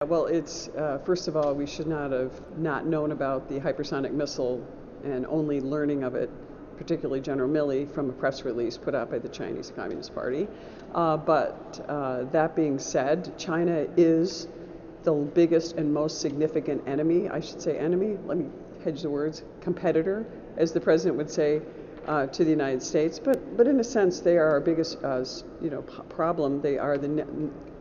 Well, it's first of all, we should not have not known about the hypersonic missile and only learning of it, particularly General Milley, from a press release put out by the Chinese Communist Party. But that being said, China is the biggest and most significant enemy, I should say enemy, let me hedge the words, competitor, as the president would say, to the United States. But in a sense, they are our biggest problem. They are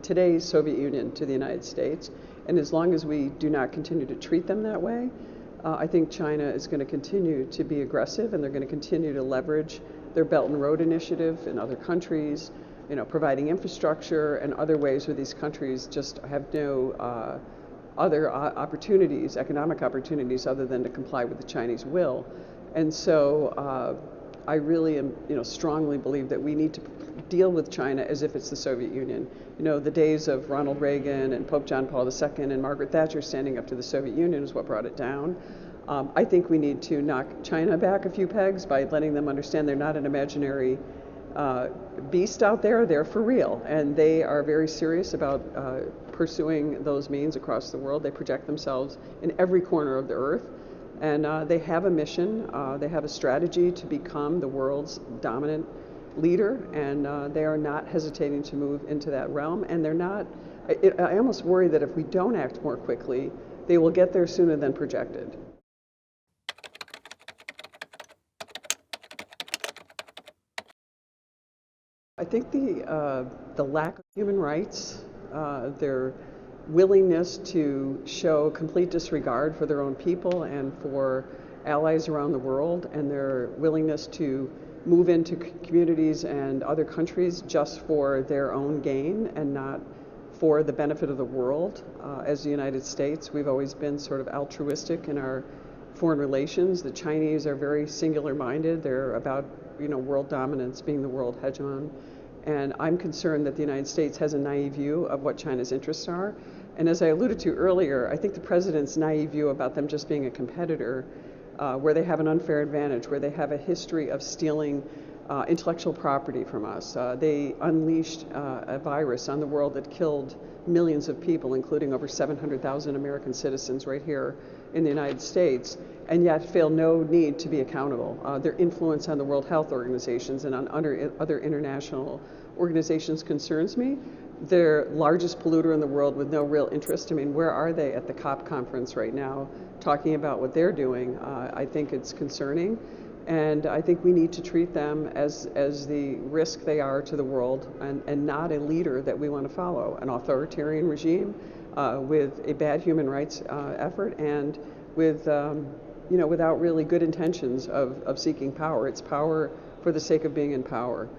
today's Soviet Union to the United States. And as long as we do not continue to treat them that way, I think China is going to continue to be aggressive, and they're going to continue to leverage their Belt and Road Initiative in other countries, providing infrastructure and other ways where these countries just have no other opportunities, economic opportunities, other than to comply with the Chinese will. And so I really strongly believe that we need to deal with China as if it's the Soviet Union. The days of Ronald Reagan and Pope John Paul II and Margaret Thatcher standing up to the Soviet Union is what brought it down. I think we need to knock China back a few pegs by letting them understand they're not an imaginary beast out there. They're for real, and they are very serious about pursuing those means across the world. They project themselves in every corner of the earth, and they have a mission. They have a strategy to become the world's dominant leader, and they are not hesitating to move into that realm. And they're not, I almost worry that if we don't act more quickly, they will get there sooner than projected. I think the lack of human rights, their willingness to show complete disregard for their own people and for allies around the world, and their willingness to move into communities and other countries just for their own gain and not for the benefit of the world. As the United States, we've always been sort of altruistic in our foreign relations. The Chinese are very singular-minded. They're about world dominance, being the world hegemon. And I'm concerned that the United States has a naive view of what China's interests are. And as I alluded to earlier, I think the president's naive view about them just being a competitor, where they have an unfair advantage, where they have a history of stealing intellectual property from us. They unleashed a virus on the world that killed millions of people, including over 700,000 American citizens right here in the United States, and yet feel no need to be accountable. Their influence on the World Health Organizations and on other international organizations concerns me. They're largest polluter in the world with no real interest. I mean, where are they at the COP conference right now talking about what they're doing? I think it's concerning. And I think we need to treat them as the risk they are to the world, and not a leader that we want to follow, an authoritarian regime with a bad human rights effort, and with without really good intentions of seeking power. It's power for the sake of being in power.